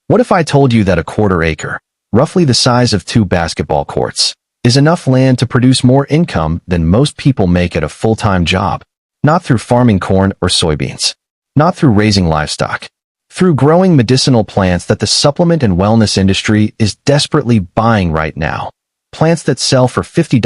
What if I told you that a quarter acre, roughly the size of 2 basketball courts, is enough land to produce more income than most people make at a full-time job? Not through farming corn or soybeans. Not through raising livestock. Through growing medicinal plants that the supplement and wellness industry is desperately buying right now. Plants that sell for $50,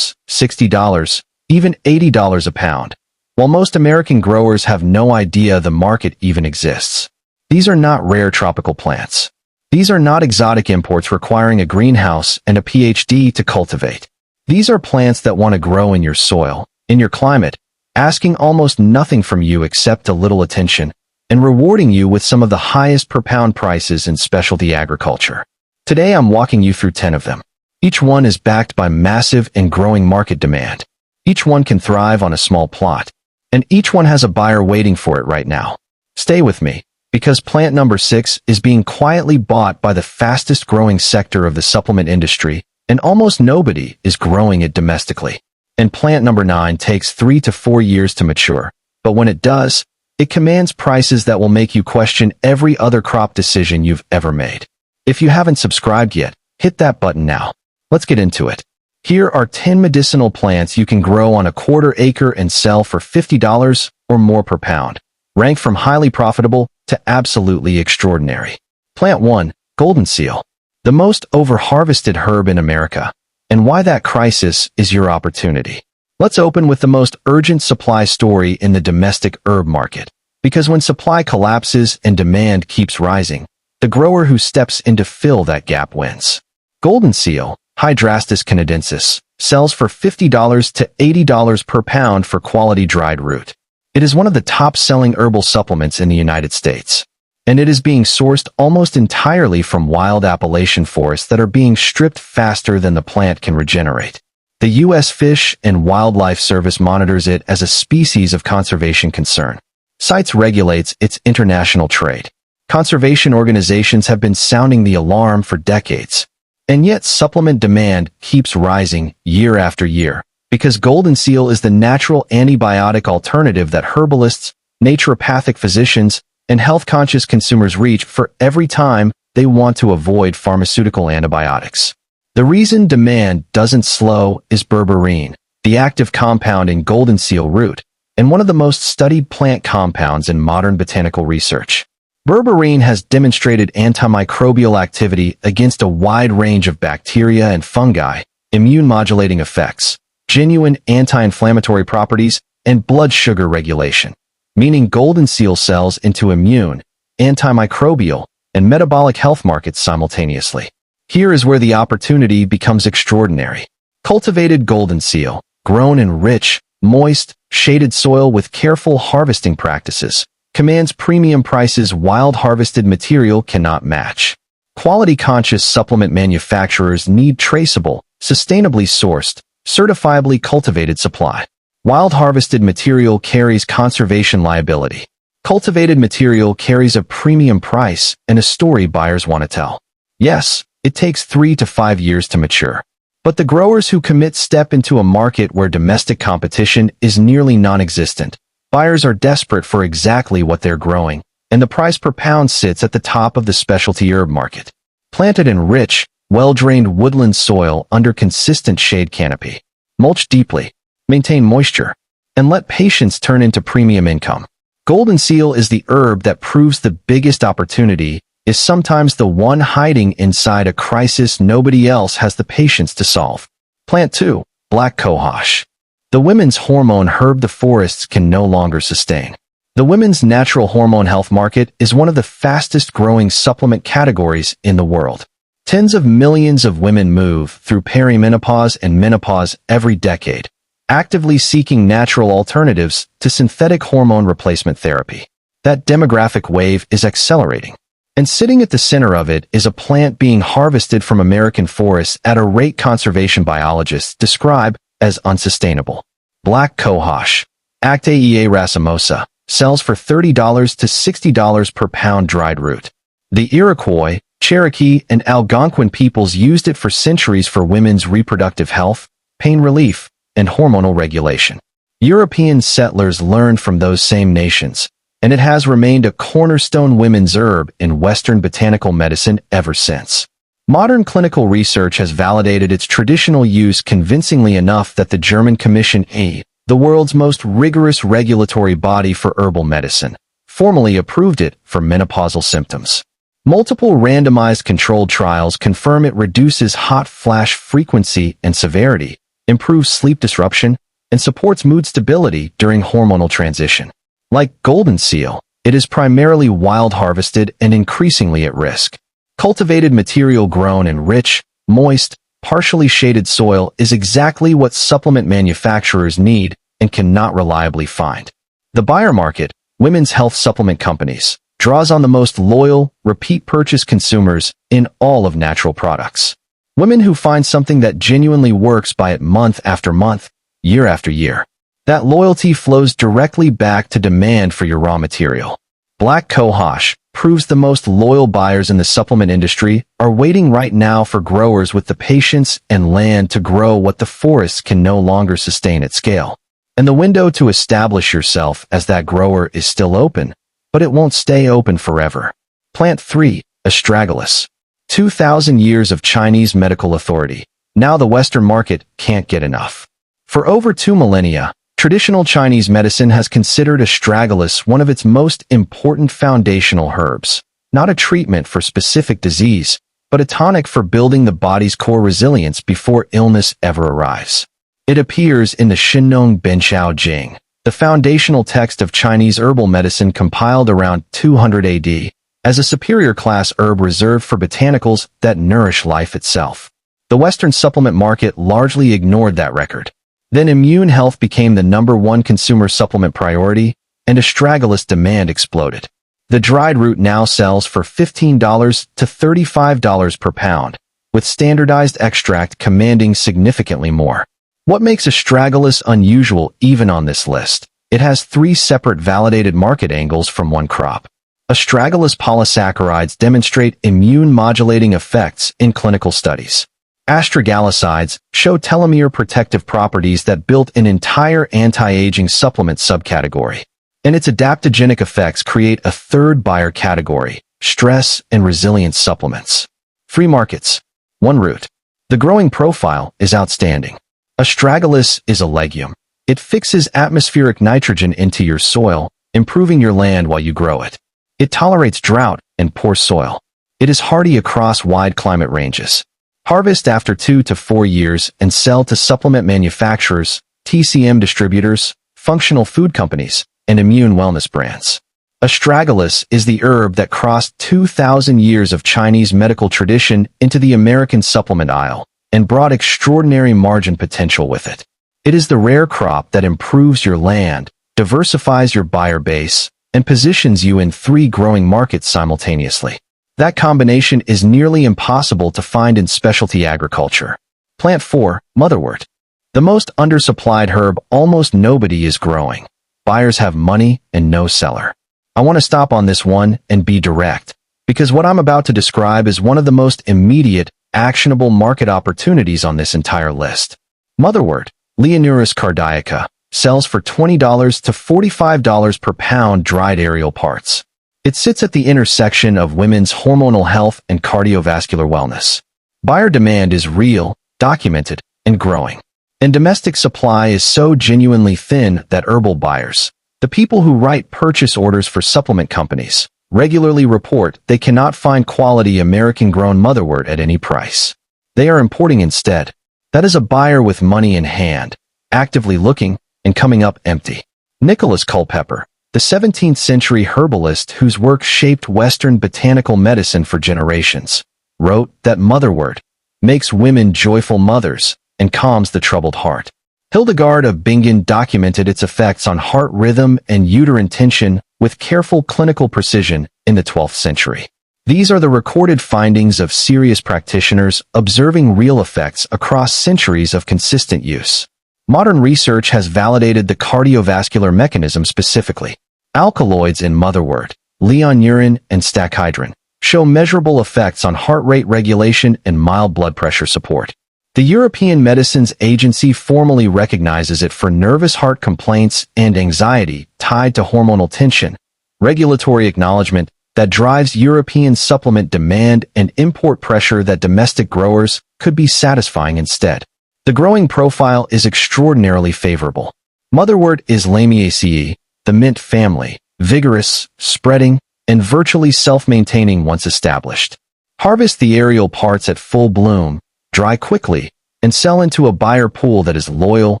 $60, even $80 a pound. While most American growers have no idea the market even exists. These are not rare tropical plants. These are not exotic imports requiring a greenhouse and a PhD to cultivate. These are plants that want to grow in your soil, in your climate, asking almost nothing from you except a little attention, and rewarding you with some of the highest per pound prices in specialty agriculture. Today I'm walking you through 10 of them. Each one is backed by massive and growing market demand. Each one can thrive on a small plot, and each one has a buyer waiting for it right now. Stay with me, because plant number 6 is being quietly bought by the fastest growing sector of the supplement industry, and almost nobody is growing it domestically. And plant number 9 takes 3 to 4 years to mature, but when it does, it commands prices that will make you question every other crop decision you've ever made. If you haven't subscribed yet, hit that button now. Let's get into it. Here are 10 medicinal plants you can grow on a quarter acre and sell for $50 or more per pound, ranked from highly profitable to absolutely extraordinary. Plant 1, Golden Seal, the most over-harvested herb in America, and why that crisis is your opportunity. Let's open with the most urgent supply story in the domestic herb market, because when supply collapses and demand keeps rising, the grower who steps in to fill that gap wins. Golden Seal, Hydrastis canadensis, sells for $50 to $80 per pound for quality dried root. It is one of the top-selling herbal supplements in the United States, and it is being sourced almost entirely from wild Appalachian forests that are being stripped faster than the plant can regenerate. The U.S. Fish and Wildlife Service monitors it as a species of conservation concern. CITES regulates its international trade. Conservation organizations have been sounding the alarm for decades. And yet supplement demand keeps rising year after year, because Golden Seal is the natural antibiotic alternative that herbalists, naturopathic physicians, and health-conscious consumers reach for every time they want to avoid pharmaceutical antibiotics. The reason demand doesn't slow is berberine, the active compound in Golden Seal root, and one of the most studied plant compounds in modern botanical research. Berberine has demonstrated antimicrobial activity against a wide range of bacteria and fungi, immune-modulating effects, genuine anti-inflammatory properties, and blood sugar regulation, meaning Golden Seal sells into immune, antimicrobial, and metabolic health markets simultaneously. Here is where the opportunity becomes extraordinary. Cultivated Golden Seal, grown in rich, moist, shaded soil with careful harvesting practices, commands premium prices wild harvested material cannot match. Quality-conscious supplement manufacturers need traceable, sustainably sourced, certifiably cultivated supply. Wild harvested material carries conservation liability. Cultivated material carries a premium price and a story buyers want to tell. Yes, it takes 3 to 5 years to mature. But the growers who commit step into a market where domestic competition is nearly non-existent. Buyers are desperate for exactly what they're growing, and the price per pound sits at the top of the specialty herb market. Planted in rich, well-drained woodland soil under consistent shade canopy. Mulch deeply, maintain moisture, and let patience turn into premium income. Golden Seal is the herb that proves the biggest opportunity is sometimes the one hiding inside a crisis nobody else has the patience to solve. Plant 2, Black Cohosh. The women's hormone herb the forests can no longer sustain. The women's natural hormone health market is one of the fastest growing supplement categories in the world. Tens of millions of women move through perimenopause and menopause every decade, actively seeking natural alternatives to synthetic hormone replacement therapy. That demographic wave is accelerating. And sitting at the center of it is a plant being harvested from American forests at a rate conservation biologists describe as unsustainable. Black Cohosh, Actaea racemosa, sells for $30 to $60 per pound dried root. The Iroquois, Cherokee, and Algonquin peoples used it for centuries for women's reproductive health, pain relief, and hormonal regulation. European settlers learned from those same nations, and it has remained a cornerstone women's herb in Western botanical medicine ever since. Modern clinical research has validated its traditional use convincingly enough that the German Commission A, the world's most rigorous regulatory body for herbal medicine, formally approved it for menopausal symptoms. Multiple randomized controlled trials confirm it reduces hot flash frequency and severity, improves sleep disruption, and supports mood stability during hormonal transition. Like golden seal, it is primarily wild harvested and increasingly at risk. Cultivated material grown in rich, moist, partially shaded soil is exactly what supplement manufacturers need and cannot reliably find. The buyer market, women's health supplement companies, draws on the most loyal, repeat purchase consumers in all of natural products. Women who find something that genuinely works by it month after month, year after year. That loyalty flows directly back to demand for your raw material. Black Cohosh proves the most loyal buyers in the supplement industry are waiting right now for growers with the patience and land to grow what the forests can no longer sustain at scale. And the window to establish yourself as that grower is still open, but it won't stay open forever. Plant 3, Astragalus. 2,000 years of Chinese medical authority. Now the Western market can't get enough. For over 2 millennia, traditional Chinese medicine has considered astragalus one of its most important foundational herbs, not a treatment for specific disease, but a tonic for building the body's core resilience before illness ever arrives. It appears in the Xinnong Benqiao Jing, the foundational text of Chinese herbal medicine compiled around 200 AD, as a superior class herb reserved for botanicals that nourish life itself. The Western supplement market largely ignored that record. Then immune health became the #1 consumer supplement priority, and astragalus demand exploded. The dried root now sells for $15 to $35 per pound, with standardized extract commanding significantly more. What makes astragalus unusual even on this list? It has 3 separate validated market angles from one crop. Astragalus polysaccharides demonstrate immune-modulating effects in clinical studies. Astragalosides show telomere protective properties that built an entire anti-aging supplement subcategory. And its adaptogenic effects create a third buyer category, stress and resilience supplements. Free markets. 1 root. The growing profile is outstanding. Astragalus is a legume. It fixes atmospheric nitrogen into your soil, improving your land while you grow it. It tolerates drought and poor soil. It is hardy across wide climate ranges. Harvest after 2 to 4 years and sell to supplement manufacturers, TCM distributors, functional food companies, and immune wellness brands. Astragalus is the herb that crossed 2,000 years of Chinese medical tradition into the American supplement aisle and brought extraordinary margin potential with it. It is the rare crop that improves your land, diversifies your buyer base, and positions you in 3 growing markets simultaneously. That combination is nearly impossible to find in specialty agriculture. Plant 4, Motherwort. The most undersupplied herb almost nobody is growing. Buyers have money and no seller. I want to stop on this one and be direct, because what I'm about to describe is one of the most immediate, actionable market opportunities on this entire list. Motherwort, Leonurus cardiaca, sells for $20 to $45 per pound dried aerial parts. It sits at the intersection of women's hormonal health and cardiovascular wellness. Buyer demand is real, documented, and growing. And domestic supply is so genuinely thin that herbal buyers, the people who write purchase orders for supplement companies, regularly report they cannot find quality American-grown motherwort at any price. They are importing instead. That is a buyer with money in hand, actively looking and coming up empty. Nicholas Culpeper, the 17th century herbalist whose work shaped Western botanical medicine for generations, wrote that motherwort makes women joyful mothers and calms the troubled heart. Hildegard of Bingen documented its effects on heart rhythm and uterine tension with careful clinical precision in the 12th century. These are the recorded findings of serious practitioners observing real effects across centuries of consistent use. Modern research has validated the cardiovascular mechanism specifically. Alkaloids in motherwort, leonurin and stachydrain, show measurable effects on heart rate regulation and mild blood pressure support. The European Medicines Agency formally recognizes it for nervous heart complaints and anxiety tied to hormonal tension, regulatory acknowledgement that drives European supplement demand, and import pressure that domestic growers could be satisfying instead. The growing profile is extraordinarily favorable. Motherwort is Lamiaceae, the mint family, vigorous, spreading, and virtually self-maintaining once established. Harvest the aerial parts at full bloom, dry quickly, and sell into a buyer pool that is loyal,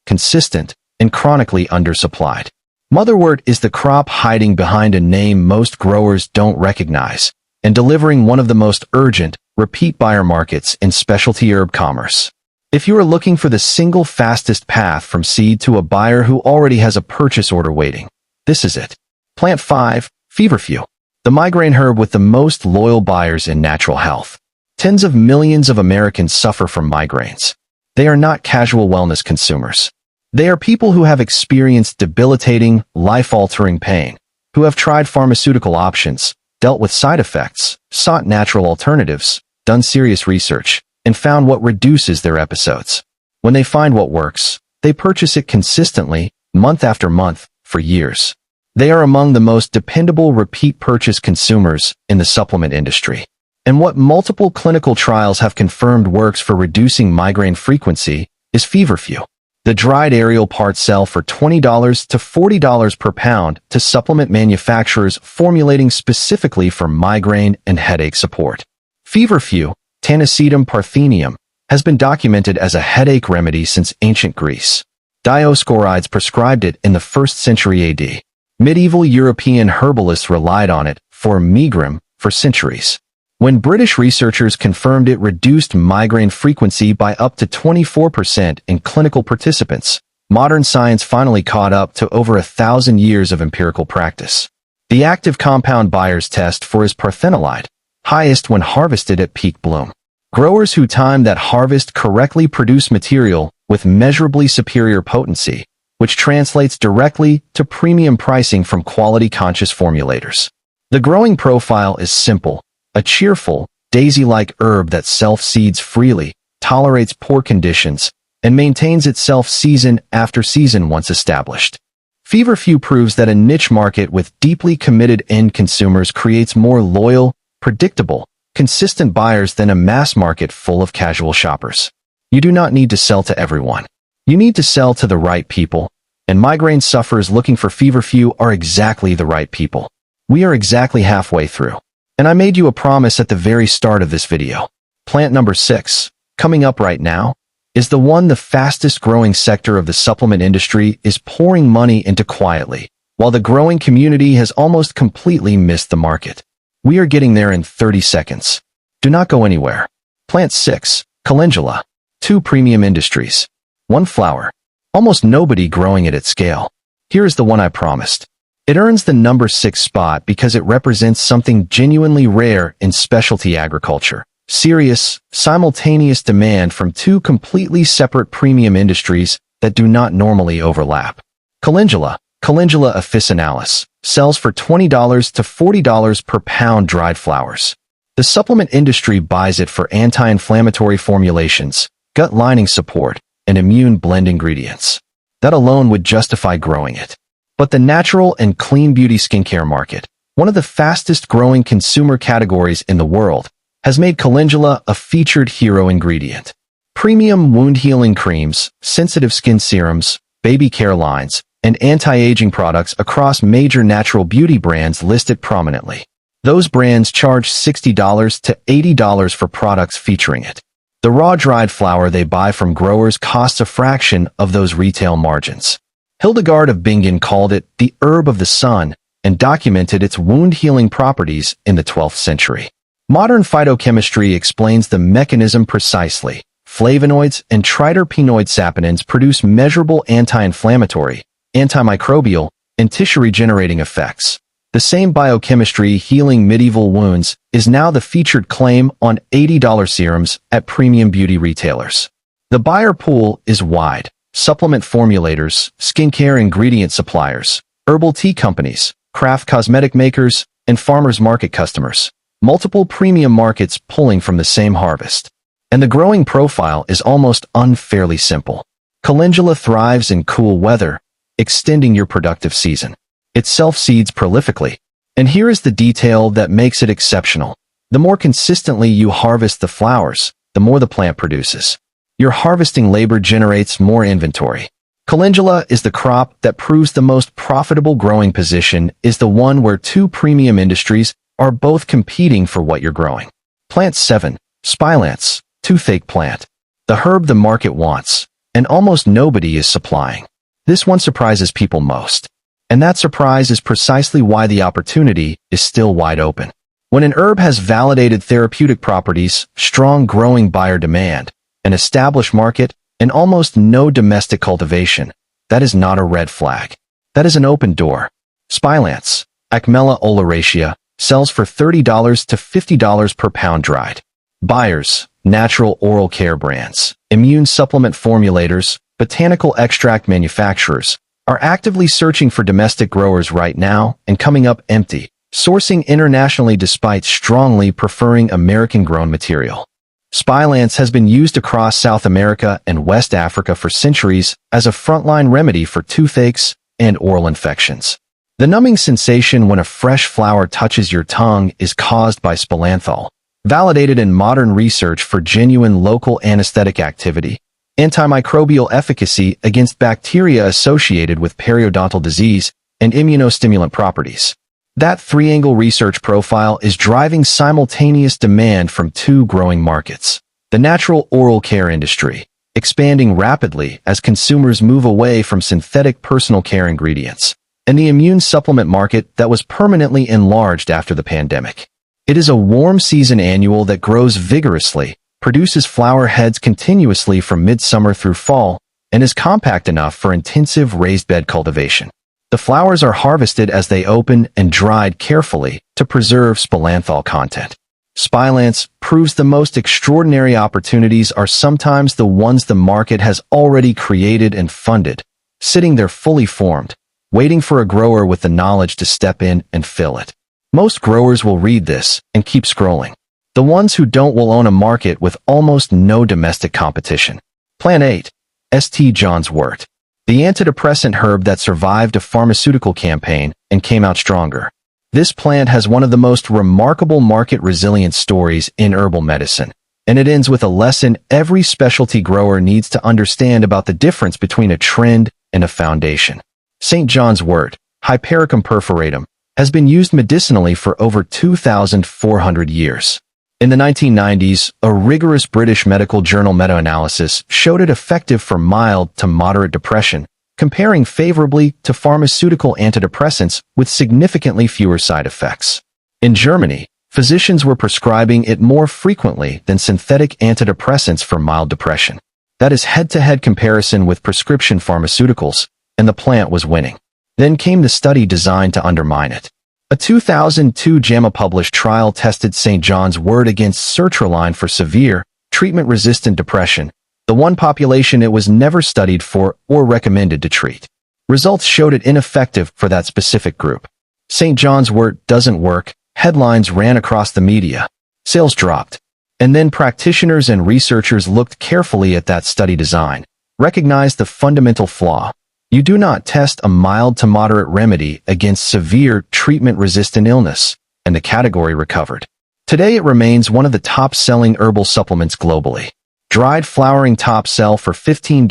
consistent, and chronically undersupplied. Motherwort is the crop hiding behind a name most growers don't recognize, and delivering one of the most urgent, repeat buyer markets in specialty herb commerce. If you are looking for the single fastest path from seed to a buyer who already has a purchase order waiting, this is it. Plant 5, Feverfew, the migraine herb with the most loyal buyers in natural health. Tens of millions of Americans suffer from migraines. They are not casual wellness consumers. They are people who have experienced debilitating, life-altering pain, who have tried pharmaceutical options, dealt with side effects, sought natural alternatives, done serious research, and found what reduces their episodes. When they find what works, they purchase it consistently, month after month, for years. They are among the most dependable repeat purchase consumers in the supplement industry. And what multiple clinical trials have confirmed works for reducing migraine frequency is Feverfew. The dried aerial parts sell for $20 to $40 per pound to supplement manufacturers formulating specifically for migraine and headache support. Feverfew, Tanacetum parthenium, has been documented as a headache remedy since ancient Greece. Dioscorides prescribed it in the 1st century AD. Medieval European herbalists relied on it for megrim for centuries. When British researchers confirmed it reduced migraine frequency by up to 24% in clinical participants, modern science finally caught up to over 1,000 years of empirical practice. The active compound buyers test for is parthenolide, highest when harvested at peak bloom. Growers who time that harvest correctly produce material with measurably superior potency, which translates directly to premium pricing from quality-conscious formulators. The growing profile is simple. A cheerful, daisy-like herb that self-seeds freely, tolerates poor conditions, and maintains itself season after season once established. Feverfew proves that a niche market with deeply committed end consumers creates more loyal, predictable, consistent buyers than a mass market full of casual shoppers. You do not need to sell to everyone. You need to sell to the right people, and migraine sufferers looking for Feverfew are exactly the right people. We are exactly halfway through. And I made you a promise at the very start of this video. Plant number 6, coming up right now, is the one the fastest growing sector of the supplement industry is pouring money into quietly, while the growing community has almost completely missed the market. We are getting there in 30 seconds. Do not go anywhere. Plant 6, Calendula. 2 premium industries. 1 flower. Almost nobody growing it at scale. Here is the one I promised. It earns the number 6 spot because it represents something genuinely rare in specialty agriculture. Serious, simultaneous demand from 2 completely separate premium industries that do not normally overlap. Calendula, Calendula officinalis, sells for $20 to $40 per pound dried flowers. The supplement industry buys it for anti-inflammatory formulations, gut lining support, and immune blend ingredients. That alone would justify growing it. But the natural and clean beauty skincare market, one of the fastest growing consumer categories in the world, has made calendula a featured hero ingredient. Premium wound healing creams, sensitive skin serums, baby care lines, and anti-aging products across major natural beauty brands list it prominently. Those brands charge $60 to $80 for products featuring it. The raw dried flower they buy from growers costs a fraction of those retail margins. Hildegard of Bingen called it the herb of the sun and documented its wound-healing properties in the 12th century. Modern phytochemistry explains the mechanism precisely. Flavonoids and triterpenoid saponins produce measurable anti-inflammatory, antimicrobial, and tissue-regenerating effects. The same biochemistry healing medieval wounds is now the featured claim on $80 serums at premium beauty retailers. The buyer pool is wide. Supplement formulators, skincare ingredient suppliers, herbal tea companies, craft cosmetic makers, and farmers market customers. Multiple premium markets pulling from the same harvest. And the growing profile is almost unfairly simple. Calendula thrives in cool weather, extending your productive season. It self-seeds prolifically, And here is the detail that makes it exceptional. The more consistently you harvest the flowers, the more the plant produces. Your harvesting labor generates more inventory. Calendula is the crop that proves the most profitable growing position is the one where two premium industries are both competing for what you're growing. Plant 7. Spilance, toothache plant. The herb the market wants, and almost nobody is supplying. This one surprises people most. And that surprise is precisely why the opportunity is still wide open. When an herb has validated therapeutic properties, strong growing buyer demand, an established market, and almost no domestic cultivation, that is not a red flag. That is an open door. Spilance, Acmella oleracea, sells for $30 to $50 per pound dried. Buyers, natural oral care brands, immune supplement formulators, botanical extract manufacturers, are actively searching for domestic growers right now and coming up empty, sourcing internationally despite strongly preferring American-grown material. Spilance has been used across South America and West Africa for centuries as a frontline remedy for toothaches and oral infections. The numbing sensation when a fresh flower touches your tongue is caused by spilanthol, validated in modern research for genuine local anesthetic activity, antimicrobial efficacy against bacteria associated with periodontal disease, and immunostimulant properties. That three-angle research profile is driving simultaneous demand from two growing markets. The natural oral care industry, expanding rapidly as consumers move away from synthetic personal care ingredients, and the immune supplement market that was permanently enlarged after the pandemic. It is a warm season annual that grows vigorously, produces flower heads continuously from midsummer through fall, and is compact enough for intensive raised bed cultivation. The flowers are harvested as they open and dried carefully to preserve spilanthol content. Spilance proves the most extraordinary opportunities are sometimes the ones the market has already created and funded, sitting there fully formed, waiting for a grower with the knowledge to step in and fill it. Most growers will read this and keep scrolling. The ones who don't will own a market with almost no domestic competition. Plant 8. St. John's wort. The antidepressant herb that survived a pharmaceutical campaign and came out stronger. This plant has one of the most remarkable market resilience stories in herbal medicine, and it ends with a lesson every specialty grower needs to understand about the difference between a trend and a foundation. St. John's wort, Hypericum perforatum, has been used medicinally for over 2,400 years. In the 1990s, a rigorous British medical journal meta-analysis showed it effective for mild to moderate depression, comparing favorably to pharmaceutical antidepressants with significantly fewer side effects. In Germany, physicians were prescribing it more frequently than synthetic antidepressants for mild depression. That is head-to-head comparison with prescription pharmaceuticals, and the plant was winning. Then came the study designed to undermine it. A 2002 JAMA-published trial tested St. John's wort against sertraline for severe, treatment-resistant depression, the one population it was never studied for or recommended to treat. Results showed it ineffective for that specific group. St. John's wort doesn't work, headlines ran across the media. Sales dropped. And then practitioners and researchers looked carefully at that study design, recognized the fundamental flaw. You do not test a mild to moderate remedy against severe treatment-resistant illness, and the category recovered. Today it remains one of the top-selling herbal supplements globally. Dried flowering tops sell for $15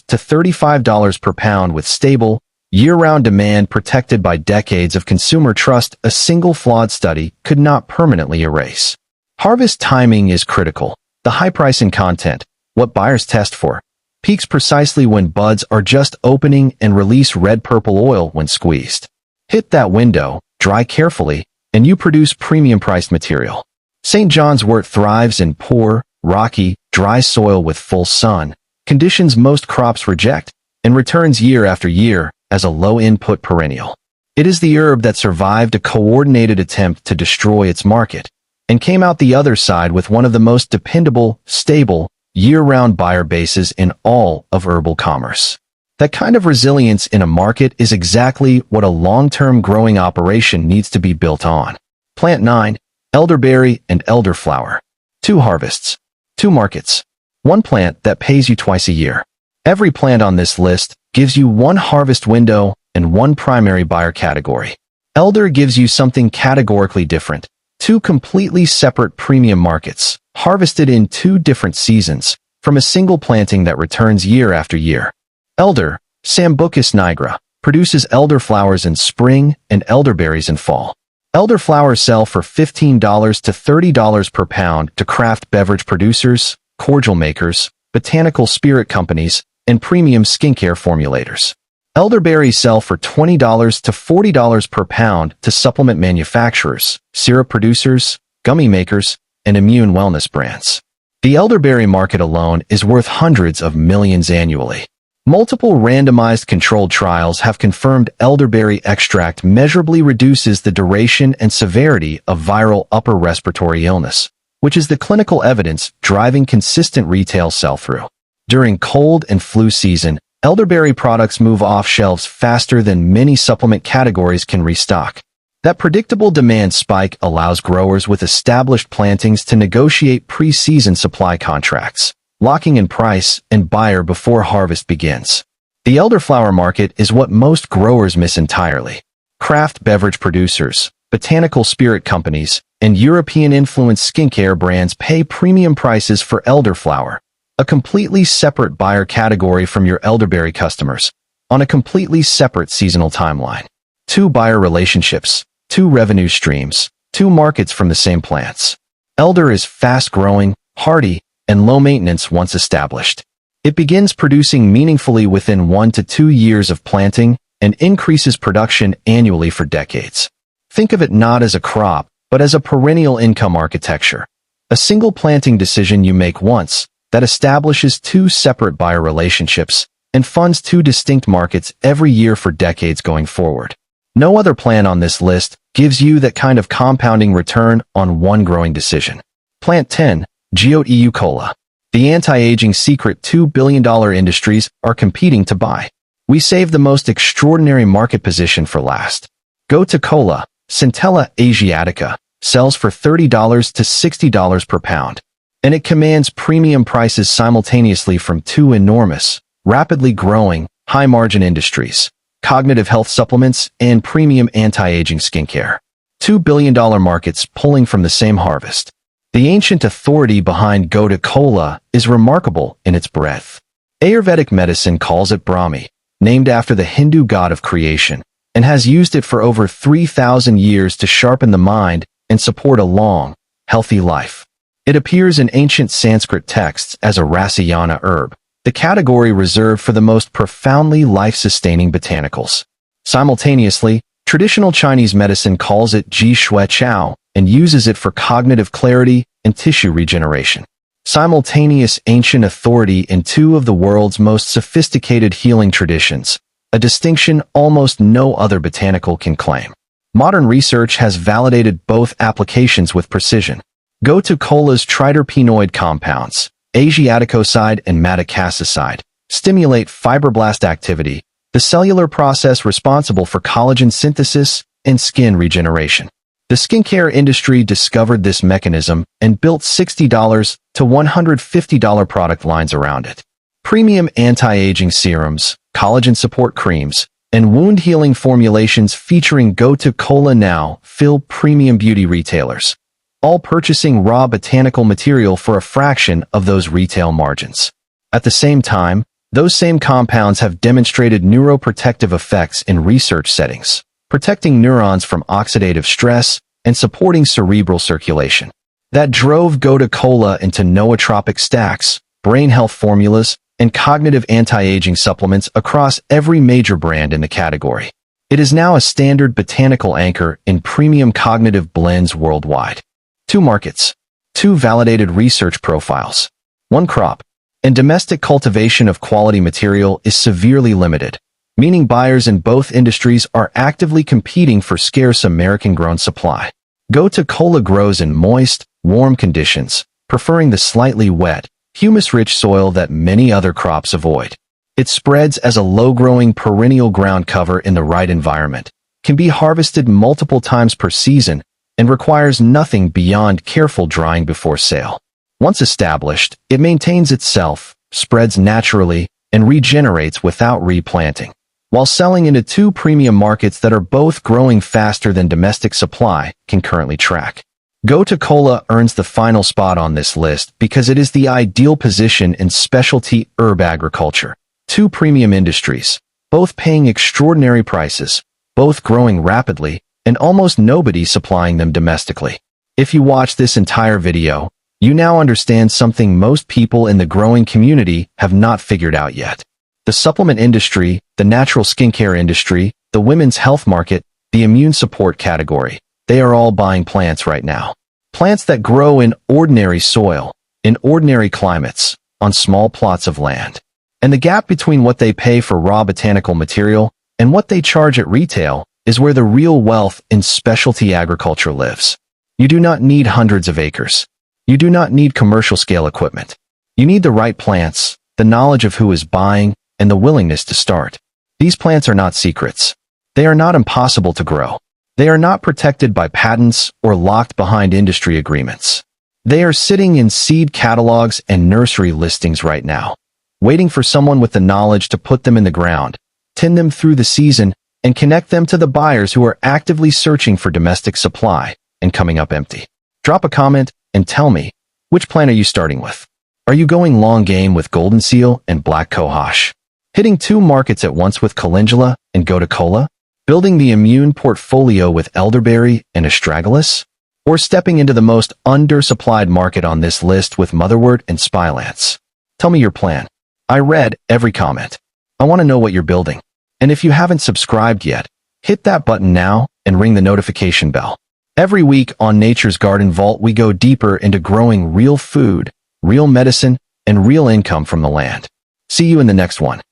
to $35 per pound with stable, year-round demand protected by decades of consumer trust a single flawed study could not permanently erase. Harvest timing is critical. The high price and content, what buyers test for, peaks precisely when buds are just opening and release red-purple oil when squeezed. Hit that window, dry carefully, and you produce premium-priced material. St. John's wort thrives in poor, rocky, dry soil with full sun, conditions most crops reject, and returns year after year as a low-input perennial. It is the herb that survived a coordinated attempt to destroy its market, and came out the other side with one of the most dependable, stable, year-round buyer bases in all of herbal commerce. That kind of resilience in a market is exactly what a long-term growing operation needs to be built on. Plant 9. Elderberry and elderflower. 2 harvests. 2 markets. 1 plant that pays you twice a year. Every plant on this list gives you 1 harvest window and 1 primary buyer category. Elder gives you something categorically different. Two completely separate premium markets, harvested in two different seasons, from a single planting that returns year after year. Elder, Sambucus nigra, produces elderflowers in spring and elderberries in fall. Elderflowers sell for $15 to $30 per pound to craft beverage producers, cordial makers, botanical spirit companies, and premium skincare formulators. Elderberries sell for $20 to $40 per pound to supplement manufacturers, syrup producers, gummy makers, and immune wellness brands. The elderberry market alone is worth hundreds of millions annually. Multiple randomized controlled trials have confirmed elderberry extract measurably reduces the duration and severity of viral upper respiratory illness, which is the clinical evidence driving consistent retail sell-through. During cold and flu season, elderberry products move off shelves faster than many supplement categories can restock. That predictable demand spike allows growers with established plantings to negotiate pre-season supply contracts, locking in price and buyer before harvest begins. The elderflower market is what most growers miss entirely. Craft beverage producers, botanical spirit companies, and European-influenced skincare brands pay premium prices for elderflower, a completely separate buyer category from your elderberry customers, on a completely separate seasonal timeline. Two buyer relationships, two revenue streams, two markets from the same plants. Elder is fast-growing, hardy, and low maintenance once established. It begins producing meaningfully within 1 to 2 years of planting and increases production annually for decades. Think of it not as a crop, but as a perennial income architecture. A single planting decision you make once that establishes two separate buyer relationships and funds two distinct markets every year for decades going forward. No other plan on this list gives you that kind of compounding return on one growing decision. Plant 10. Geote EU Cola. The anti-aging secret $2 billion industries are competing to buy. We save the most extraordinary market position for last. Gotu Kola, Centella Asiatica, sells for $30 to $60 per pound, and it commands premium prices simultaneously from two enormous, rapidly growing, high-margin industries: cognitive health supplements and premium anti-aging skincare. $2 billion markets pulling from the same harvest. The ancient authority behind Gotu Kola is remarkable in its breadth. Ayurvedic medicine calls it Brahmi, named after the Hindu god of creation, and has used it for over 3,000 years to sharpen the mind and support a long, healthy life. It appears in ancient Sanskrit texts as a rasayana herb, the category reserved for the most profoundly life-sustaining botanicals. Simultaneously, traditional Chinese medicine calls it Ji Shui Chao and uses it for cognitive clarity and tissue regeneration. Simultaneous ancient authority in two of the world's most sophisticated healing traditions, a distinction almost no other botanical can claim. Modern research has validated both applications with precision. Gotu Kola's triterpenoid compounds, Asiaticoside and madecassoside, stimulate fibroblast activity, the cellular process responsible for collagen synthesis and skin regeneration. The skincare industry discovered this mechanism and built $60 to $150 product lines around it. Premium anti-aging serums, collagen support creams, and wound-healing formulations featuring Gotu Kola now fill premium beauty retailers, all purchasing raw botanical material for a fraction of those retail margins. At the same time, those same compounds have demonstrated neuroprotective effects in research settings, protecting neurons from oxidative stress and supporting cerebral circulation. That drove Gotu Kola into nootropic stacks, brain health formulas, and cognitive anti-aging supplements across every major brand in the category. It is now a standard botanical anchor in premium cognitive blends worldwide. Two markets, two validated research profiles, one crop, and domestic cultivation of quality material is severely limited, meaning buyers in both industries are actively competing for scarce American-grown supply. Gotu Kola grows in moist, warm conditions, preferring the slightly wet, humus-rich soil that many other crops avoid. It spreads as a low-growing perennial ground cover in the right environment, can be harvested multiple times per season, and requires nothing beyond careful drying before sale. Once established, it maintains itself, spreads naturally, and regenerates without replanting. while selling into two premium markets that are both growing faster than domestic supply can currently track. Gotu Kola earns the final spot on this list because it is the ideal position in specialty herb agriculture. Two premium industries, both paying extraordinary prices, both growing rapidly, and almost nobody supplying them domestically. If you watch this entire video, you now understand something most people in the growing community have not figured out yet. The supplement industry, the natural skincare industry, the women's health market, the immune support category, they are all buying plants right now. Plants that grow in ordinary soil, in ordinary climates, on small plots of land. And the gap between what they pay for raw botanical material and what they charge at retail is where the real wealth in specialty agriculture lives. You do not need hundreds of acres. You do not need commercial-scale equipment. You need the right plants, the knowledge of who is buying, and the willingness to start. These plants are not secrets. They are not impossible to grow. They are not protected by patents or locked behind industry agreements. They are sitting in seed catalogs and nursery listings right now, waiting for someone with the knowledge to put them in the ground, tend them through the season, and connect them to the buyers who are actively searching for domestic supply and coming up empty. Drop a comment and tell me, which plant are you starting with? Are you going long game with golden seal and black cohosh? Hitting two markets at once with calendula and Gotu Kola? Building the immune portfolio with elderberry and astragalus? Or stepping into the most undersupplied market on this list with motherwort and spilance? Tell me your plan. I read every comment. I want to know what you're building. And if you haven't subscribed yet, hit that button now and ring the notification bell. Every week on Nature's Garden Vault, we go deeper into growing real food, real medicine, and real income from the land. See you in the next one.